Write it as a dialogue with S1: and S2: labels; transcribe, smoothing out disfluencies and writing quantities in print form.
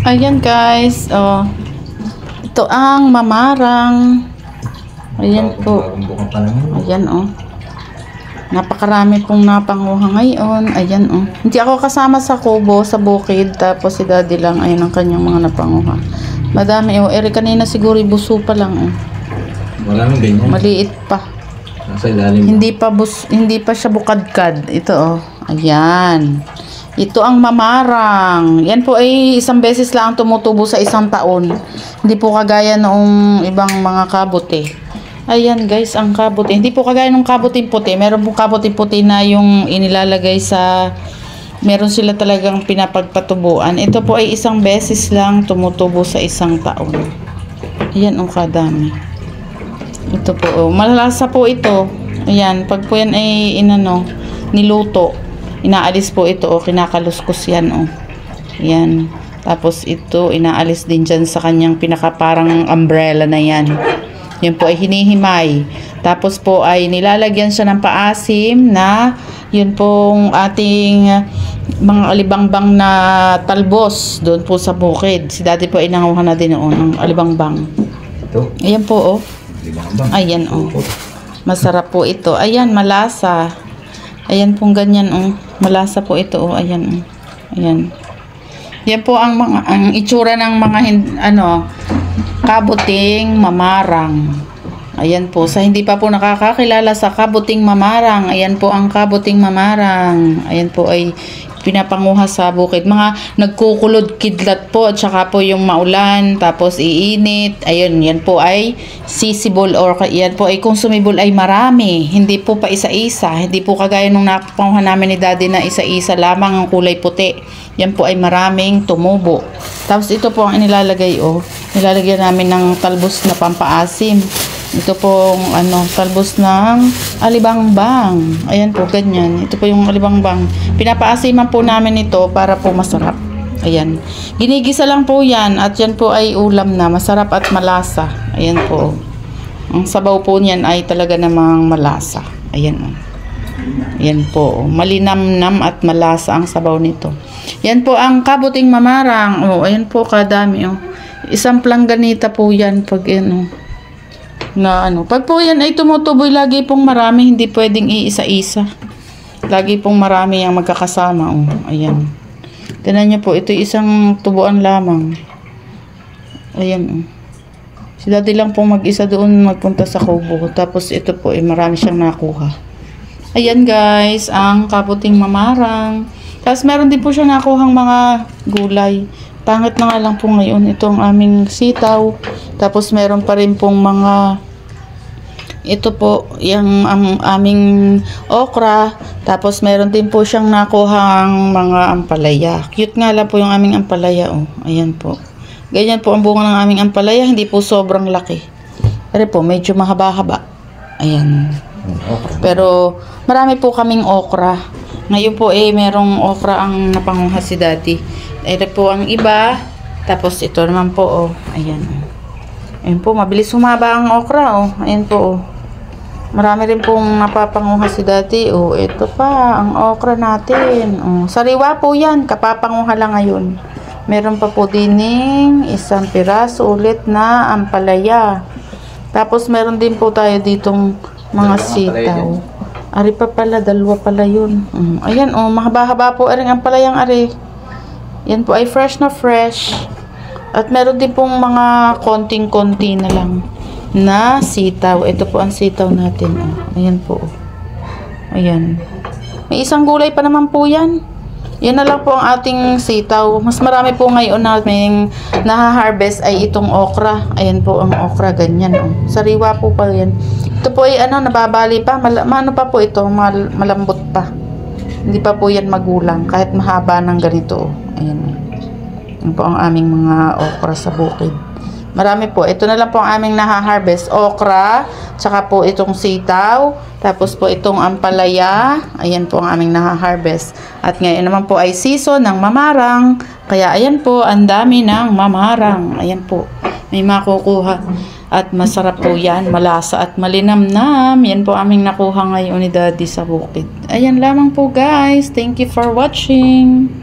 S1: Ayan guys, oh. Ito ang mamarang. Ayan po. Ayan oh. Napakarami pong napanguha ngayon. Ayan oh. Hindi ako kasama sa kubo, sa bukid. Tapos si daddy lang. Ayan ang kanyang mga napanguha. Madami oh. Kanina siguro buso pa lang oh.
S2: Wala nang ganyan.
S1: Maliit pa.
S2: Nasa ilalim.
S1: Hindi pa siya bukadkad. Ito oh. Ayan. Ito ang mamarang. Yan po ay isang beses lang tumutubo sa isang taon. Hindi po kagaya noong ibang mga kabote. Ayan guys, ang kabote. Hindi po kagaya ng kaboting puti. Meron po kaboting puti na yung inilalagay sa... Meron sila talagang pinapagpatubuan. Ito po ay isang beses lang tumutubo sa isang taon. Ayan ang kadami. Ito po. Oh. Malasa po ito. Ayan. Pag po yan ay niluto. Inaalis po ito o kinakaluskos yan o. Yan. Tapos ito inaalis din dyan sa kanyang pinakaparang umbrella na yan. Yan po ay hinihimay. Tapos po ay nilalagyan siya ng paasim na yun pong ating mga alibangbang na talbos doon po sa bukid. Si daddy po ay nanguha na din noon ng alibangbang.
S2: Ito?
S1: Ayan po o. Ayan o. Masarap po ito. Ayan, malasa. Ayan pong ganyan oh. Malasa po ito oh. Ayan oh. Ayan. Yan po ang itsura ng mga kabuting mamarang. Ayan po. Sa hindi pa po nakakakilala sa kabuting mamarang, ayan po ang kabuting mamarang. Ayan po ay pinapanguha sa bukid. Mga nagkukulod kidlat po at saka po yung maulan tapos iinit. Ayun, yan po ay seasonable or yan po ay consumable ay marami. Hindi po pa isa-isa. Hindi po kagaya nung napanguha namin ni daddy na isa-isa lamang ang kulay puti. Yan po ay maraming tumubo. Tapos ito po ang inilalagay oh. Nilalagyan namin ng talbos na pampaasim. Ito pong talbos ng alibangbang. Ayan po, ganyan. Ito po yung alibangbang. Pinapaasiman po namin ito para po masarap. Ayan. Ginigisa lang po yan at yan po ay ulam na. Masarap at malasa. Ayan po. Ang sabaw po niyan ay talaga namang malasa. Ayan. Ayan po. Malinamnam at malasa ang sabaw nito. Yan po ang kabuting mamarang. Oh, ayan po kadami. Oh. Isang plangganita po yan pag pag po yan ay tumutuboy, lagi pong marami, hindi pwedeng iisa-isa. Lagi pong marami ang magkakasama. Oh. Ayan. Tignan niyo po, ito isang tubuan lamang. Ayan. Oh. Si daddy lang pong mag-isa doon magpunta sa kubo. Tapos ito po, marami siyang nakuha. Ayan guys, ang kabuting mamarang. Tapos meron din po siya nakuhang mga gulay. Pangit na nga lang po ngayon. Ito ang aming sitaw. Tapos meron pa rin pong mga ito po, yung aming okra. Tapos meron din po siyang nakuhang mga ampalaya. Cute nga lang po yung aming ampalaya. Oh. Ayan po. Ganyan po ang bunga ng aming ampalaya. Hindi po sobrang laki. Pero po, medyo mahaba-haba. Ayan. Pero marami po kaming okra. Ngayon po merong okra ang napanguha si daddy. Ito po ang iba. Tapos ito naman po. Oh. Ayan. Ayan po, mabilis humaba ang okra. Oh. Ayan po. Oh. Marami rin pong napapanguha si daddy. Oh, ito pa, ang okra natin. Oh, sariwa po yan. Kapapanguha lang ngayon. Meron pa po dining isang piraso ulit na ampalaya. Tapos meron din po tayo ditong mga sitaw. Ari pa pala, dalawa pala yun. Ayan, oh, mahaba-haba po ang ampalayang ari. Yan po ay fresh na fresh. At meron din pong mga konting-konti na lang na sitaw. Ito po ang sitaw natin. Oh. Ayan po. Ayan. May isang gulay pa naman po yan. Yan na lang po ang ating sitaw. Mas marami po ngayon na may naha-harvest ay itong okra. Ayan po ang okra. Ganyan. Oh. Sariwa po pa yan. Ito po ay nababali pa. Ano pa po ito? Malambot pa. Hindi pa po yan magulang. Kahit mahaba ng ganito. Oh. Ayan. Yan po ang aming mga okra sa bukid. Marami po. Ito na lang po ang aming naha-harvest. Okra, tsaka po itong sitaw, tapos po itong ampalaya. Ayan po ang aming naha-harvest. At ngayon naman po ay season ng mamarang. Kaya ayan po, ang dami ng mamarang. Ayan po. May makukuha. At masarap po yan. Malasa at malinamnam. Yan po aming nakuha ngayon ni daddy sa bukid. Ayan lamang po guys. Thank you for watching.